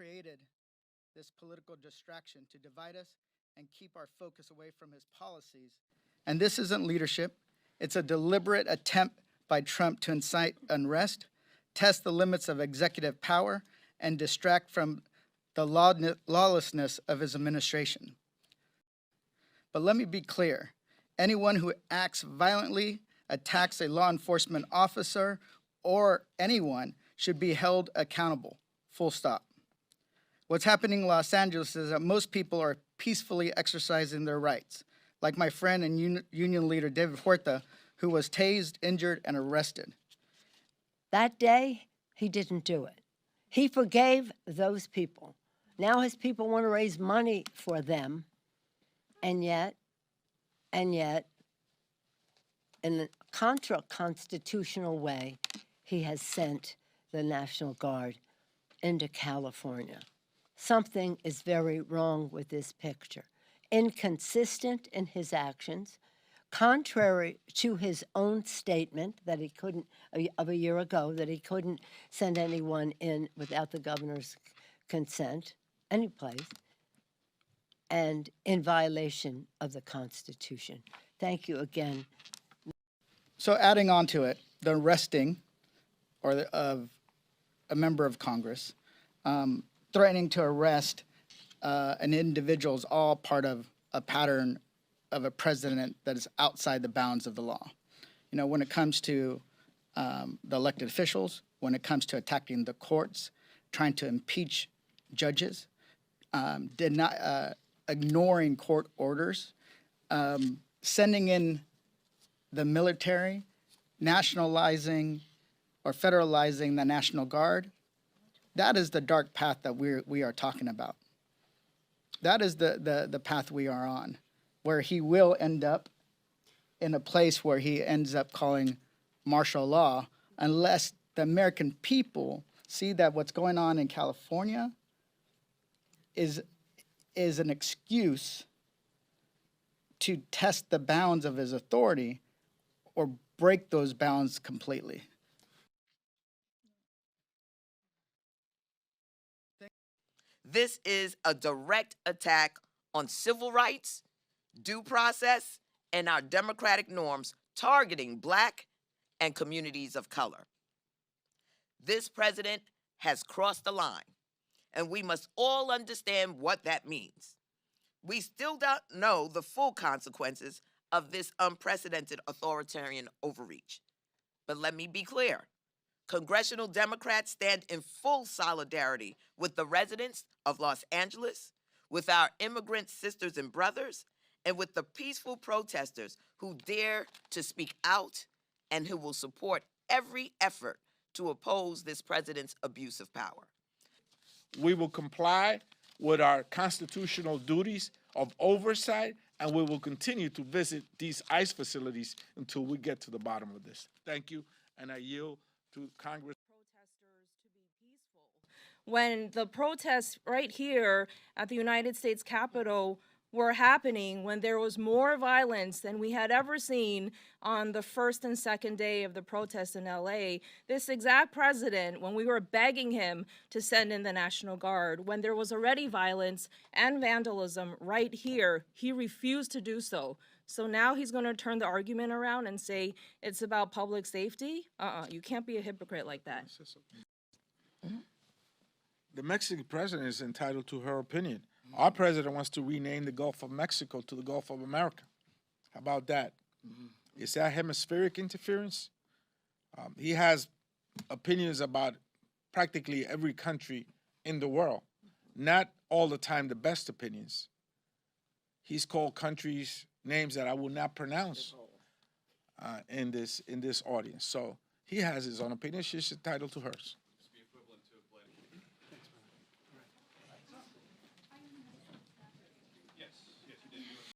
created this political distraction to divide us and keep our focus away from his policies. And this isn't leadership. It's a deliberate attempt by Trump to incite unrest, test the limits of executive power, and distract from the lawlessness of his administration. But let me be clear. Anyone who acts violently, attacks a law enforcement officer, or anyone should be held accountable, full stop. What's happening in Los Angeles is that most people are peacefully exercising their rights, like my friend and union leader David Huerta, who was tased, injured, and arrested. That day, he didn't do it. He forgave those people. Now his people want to raise money for them, and yet, in a contra-constitutional way, he has sent the National Guard into California. Something is very wrong with this picture. Inconsistent in his actions, contrary to his own statement that he couldn't, of a year ago, that he couldn't send anyone in without the governor's consent, any place, and in violation of the Constitution. Thank you again. So adding on to it, the arresting of a member of Congress, threatening to arrest an individual is all part of a pattern of a president that is outside the bounds of the law. You know, when it comes to the elected officials, when it comes to attacking the courts, trying to impeach judges, ignoring court orders, sending in the military, nationalizing or federalizing the National Guard. That is the dark path that we are talking about. That is the path we are on, where he will end up in a place where he ends up calling martial law, unless the American people see that what's going on in California is an excuse to test the bounds of his authority or break those bounds completely. This is a direct attack on civil rights, due process, and our democratic norms, targeting Black and communities of color. This president has crossed the line, and we must all understand what that means. We still don't know the full consequences of this unprecedented authoritarian overreach. But let me be clear. Congressional Democrats stand in full solidarity with the residents of Los Angeles, with our immigrant sisters and brothers, and with the peaceful protesters who dare to speak out and who will support every effort to oppose this president's abuse of power. We will comply with our constitutional duties of oversight, and we will continue to visit these ICE facilities until we get to the bottom of this. Thank you, and I yield to Congress. Protesters to be peaceful. When the protests right here at the United States Capitol were happening, when there was more violence than we had ever seen on the first and second day of the protests in LA, this exact president, when we were begging him to send in the National Guard, when there was already violence and vandalism right here, he refused to do so. So now he's going to turn the argument around and say it's about public safety? You can't be a hypocrite like that. The Mexican president is entitled to her opinion. Our president wants to rename the Gulf of Mexico to the Gulf of America. How about that? Is that hemispheric interference? He has opinions about practically every country in the world. Not all the time the best opinions. He's called countries names that I will not pronounce in this audience. So he has his own opinion. She's entitled to hers.